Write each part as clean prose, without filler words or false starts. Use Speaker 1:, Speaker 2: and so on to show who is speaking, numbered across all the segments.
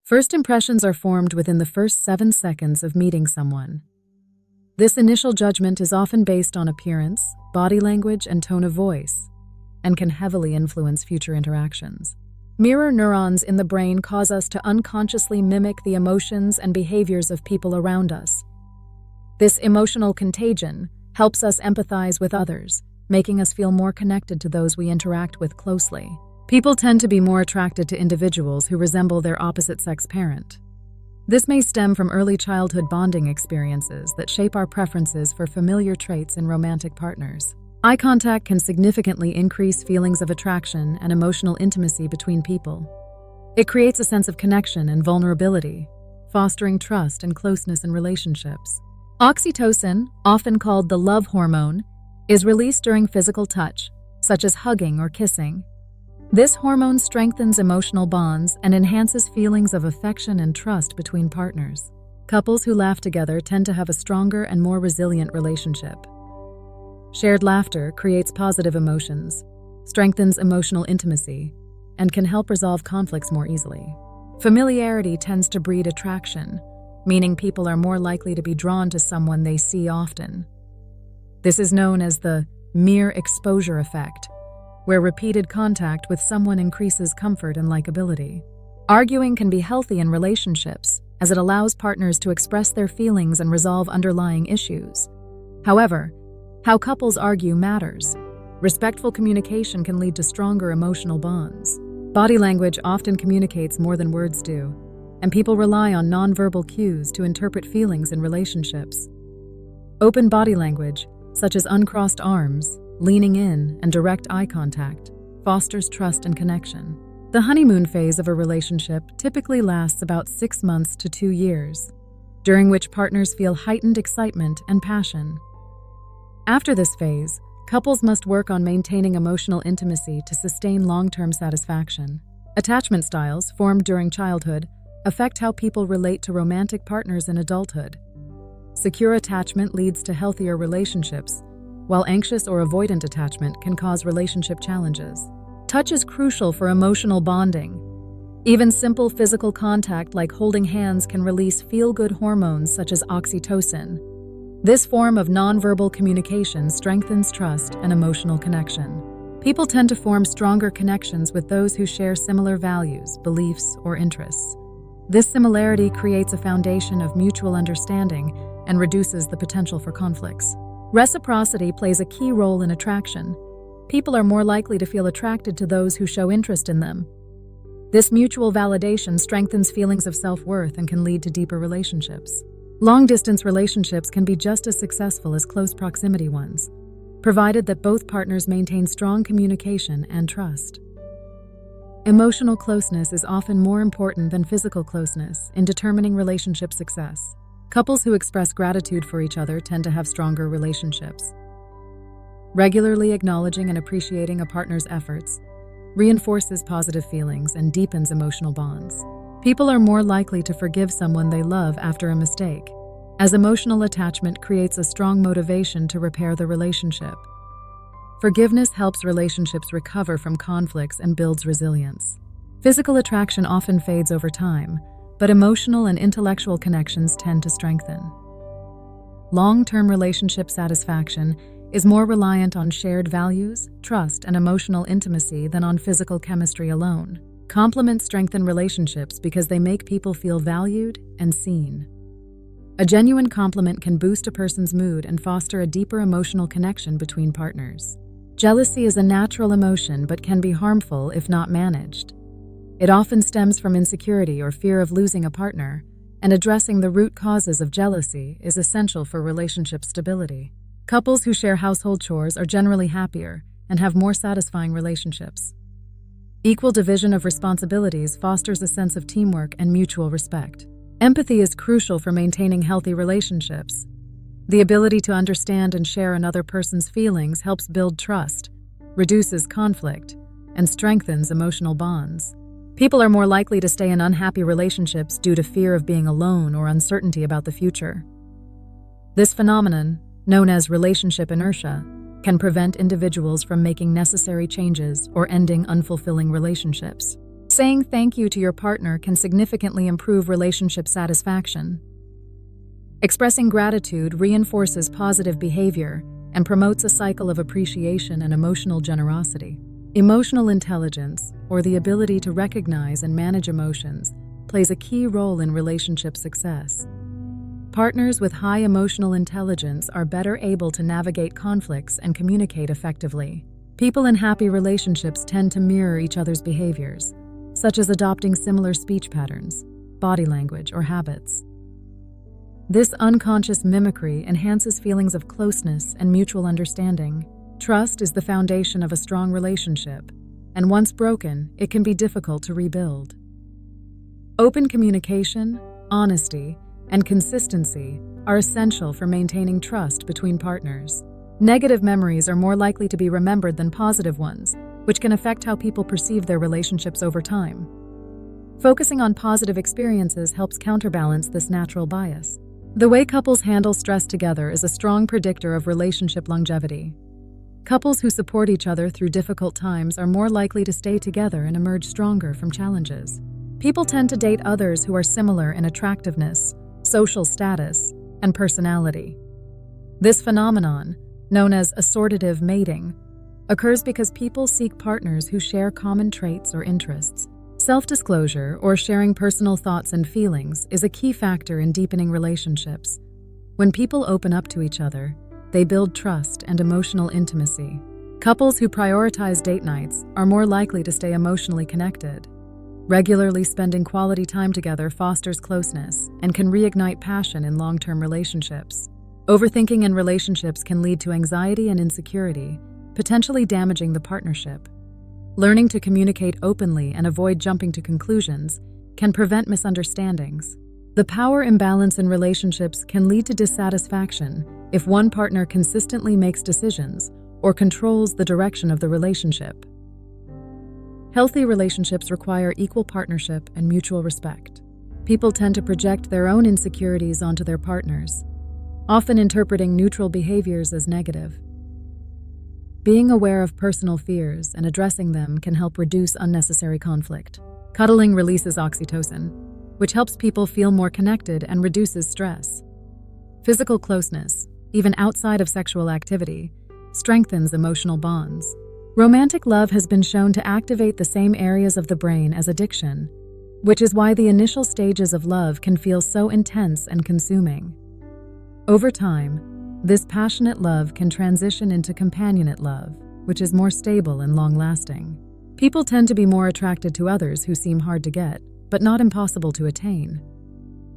Speaker 1: First impressions are formed within the first 7 seconds of meeting someone. This initial judgment is often based on appearance, body language, and tone of voice, and can heavily influence future interactions. Mirror neurons in the brain cause us to unconsciously mimic the emotions and behaviors of people around us. This emotional contagion helps us empathize with others, making us feel more connected to those we interact with closely. People tend to be more attracted to individuals who resemble their opposite-sex parent. This may stem from early childhood bonding experiences that shape our preferences for familiar traits in romantic partners. Eye contact can significantly increase feelings of attraction and emotional intimacy between people. It creates a sense of connection and vulnerability, fostering trust and closeness in relationships. Oxytocin, often called the love hormone, is released during physical touch, such as hugging or kissing. This hormone strengthens emotional bonds and enhances feelings of affection and trust between partners. Couples who laugh together tend to have a stronger and more resilient relationship. Shared laughter creates positive emotions, strengthens emotional intimacy, and can help resolve conflicts more easily. Familiarity tends to breed attraction, meaning people are more likely to be drawn to someone they see often. This is known as the mere exposure effect, where repeated contact with someone increases comfort and likability. Arguing can be healthy in relationships, as it allows partners to express their feelings and resolve underlying issues. However, how couples argue matters. Respectful communication can lead to stronger emotional bonds. Body language often communicates more than words do, and people rely on nonverbal cues to interpret feelings in relationships. Open body language, such as uncrossed arms, leaning in, and direct eye contact, fosters trust and connection. The honeymoon phase of a relationship typically lasts about 6 months to 2 years, during which partners feel heightened excitement and passion. After this phase, couples must work on maintaining emotional intimacy to sustain long-term satisfaction. Attachment styles, formed during childhood, affect how people relate to romantic partners in adulthood. Secure attachment leads to healthier relationships, while anxious or avoidant attachment can cause relationship challenges. Touch is crucial for emotional bonding. Even simple physical contact like holding hands can release feel-good hormones such as oxytocin. This form of nonverbal communication strengthens trust and emotional connection. People tend to form stronger connections with those who share similar values, beliefs, or interests. This similarity creates a foundation of mutual understanding and reduces the potential for conflicts. Reciprocity plays a key role in attraction. People are more likely to feel attracted to those who show interest in them. This mutual validation strengthens feelings of self-worth and can lead to deeper relationships. Long-distance relationships can be just as successful as close proximity ones, provided that both partners maintain strong communication and trust. Emotional closeness is often more important than physical closeness in determining relationship success. Couples who express gratitude for each other tend to have stronger relationships. Regularly acknowledging and appreciating a partner's efforts reinforces positive feelings and deepens emotional bonds. People are more likely to forgive someone they love after a mistake, as emotional attachment creates a strong motivation to repair the relationship. Forgiveness helps relationships recover from conflicts and builds resilience. Physical attraction often fades over time, but emotional and intellectual connections tend to strengthen. Long-term relationship satisfaction is more reliant on shared values, trust, and emotional intimacy than on physical chemistry alone. Compliments strengthen relationships because they make people feel valued and seen. A genuine compliment can boost a person's mood and foster a deeper emotional connection between partners. Jealousy is a natural emotion but can be harmful if not managed. It often stems from insecurity or fear of losing a partner, and addressing the root causes of jealousy is essential for relationship stability. Couples who share household chores are generally happier and have more satisfying relationships. Equal division of responsibilities fosters a sense of teamwork and mutual respect. Empathy is crucial for maintaining healthy relationships. The ability to understand and share another person's feelings helps build trust, reduces conflict, and strengthens emotional bonds. People are more likely to stay in unhappy relationships due to fear of being alone or uncertainty about the future. This phenomenon, known as relationship inertia, can prevent individuals from making necessary changes or ending unfulfilling relationships. Saying thank you to your partner can significantly improve relationship satisfaction. Expressing gratitude reinforces positive behavior and promotes a cycle of appreciation and emotional generosity. Emotional intelligence, or the ability to recognize and manage emotions, plays a key role in relationship success. Partners with high emotional intelligence are better able to navigate conflicts and communicate effectively. People in happy relationships tend to mirror each other's behaviors, such as adopting similar speech patterns, body language, or habits. This unconscious mimicry enhances feelings of closeness and mutual understanding. Trust is the foundation of a strong relationship, and once broken, it can be difficult to rebuild. Open communication, honesty, and consistency are essential for maintaining trust between partners. Negative memories are more likely to be remembered than positive ones, which can affect how people perceive their relationships over time. Focusing on positive experiences helps counterbalance this natural bias. The way couples handle stress together is a strong predictor of relationship longevity. Couples who support each other through difficult times are more likely to stay together and emerge stronger from challenges. People tend to date others who are similar in attractiveness, social status, and personality. This phenomenon, known as assortative mating, occurs because people seek partners who share common traits or interests. Self-disclosure, or sharing personal thoughts and feelings, is a key factor in deepening relationships. When people open up to each other, they build trust and emotional intimacy. Couples who prioritize date nights are more likely to stay emotionally connected. Regularly spending quality time together fosters closeness and can reignite passion in long-term relationships. Overthinking in relationships can lead to anxiety and insecurity, potentially damaging the partnership. Learning to communicate openly and avoid jumping to conclusions can prevent misunderstandings. The power imbalance in relationships can lead to dissatisfaction if one partner consistently makes decisions or controls the direction of the relationship. Healthy relationships require equal partnership and mutual respect. People tend to project their own insecurities onto their partners, often interpreting neutral behaviors as negative. Being aware of personal fears and addressing them can help reduce unnecessary conflict. Cuddling releases oxytocin, which helps people feel more connected and reduces stress. Physical closeness, even outside of sexual activity, strengthens emotional bonds. Romantic love has been shown to activate the same areas of the brain as addiction, which is why the initial stages of love can feel so intense and consuming. Over time, this passionate love can transition into companionate love, which is more stable and long-lasting. People tend to be more attracted to others who seem hard to get, but not impossible to attain.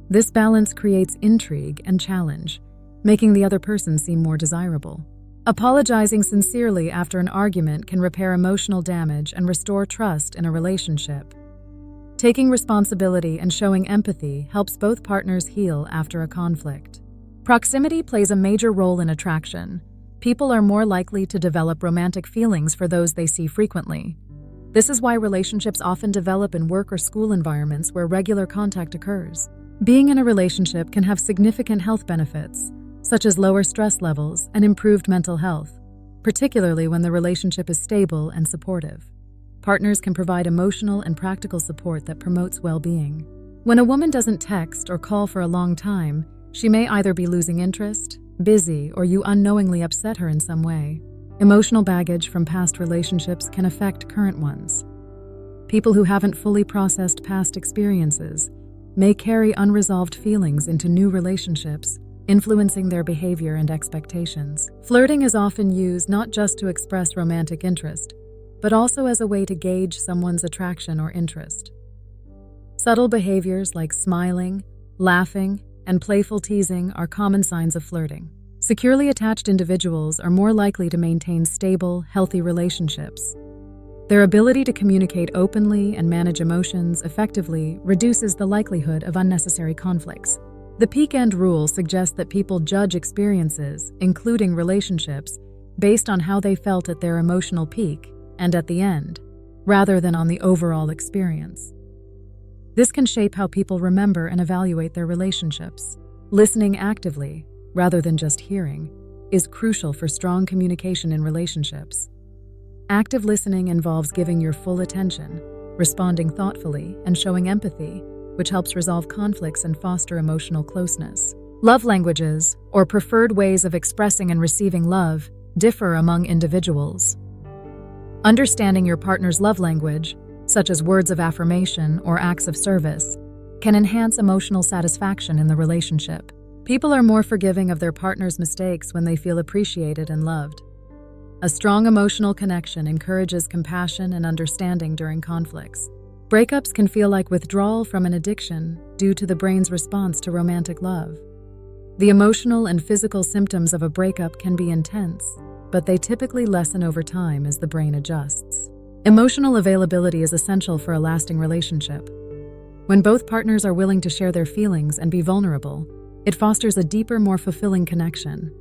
Speaker 1: This balance creates intrigue and challenge, making the other person seem more desirable. Apologizing sincerely after an argument can repair emotional damage and restore trust in a relationship. Taking responsibility and showing empathy helps both partners heal after a conflict. Proximity plays a major role in attraction. People are more likely to develop romantic feelings for those they see frequently. This is why relationships often develop in work or school environments where regular contact occurs. Being in a relationship can have significant health benefits, such as lower stress levels and improved mental health, particularly when the relationship is stable and supportive. Partners can provide emotional and practical support that promotes well-being. When a woman doesn't text or call for a long time, she may either be losing interest, busy, or you unknowingly upset her in some way. Emotional baggage from past relationships can affect current ones. People who haven't fully processed past experiences may carry unresolved feelings into new relationships, influencing their behavior and expectations. Flirting is often used not just to express romantic interest, but also as a way to gauge someone's attraction or interest. Subtle behaviors like smiling, laughing, and playful teasing are common signs of flirting. Securely attached individuals are more likely to maintain stable, healthy relationships. Their ability to communicate openly and manage emotions effectively reduces the likelihood of unnecessary conflicts. The peak end rule suggests that people judge experiences, including relationships, based on how they felt at their emotional peak and at the end, rather than on the overall experience. This can shape how people remember and evaluate their relationships. Listening actively, rather than just hearing, is crucial for strong communication in relationships. Active listening involves giving your full attention, responding thoughtfully and showing empathy, which helps resolve conflicts and foster emotional closeness. Love languages, or preferred ways of expressing and receiving love, differ among individuals. Understanding your partner's love language, such as words of affirmation or acts of service, can enhance emotional satisfaction in the relationship. People are more forgiving of their partner's mistakes when they feel appreciated and loved. A strong emotional connection encourages compassion and understanding during conflicts. Breakups can feel like withdrawal from an addiction due to the brain's response to romantic love. The emotional and physical symptoms of a breakup can be intense, but they typically lessen over time as the brain adjusts. Emotional availability is essential for a lasting relationship. When both partners are willing to share their feelings and be vulnerable, it fosters a deeper, more fulfilling connection.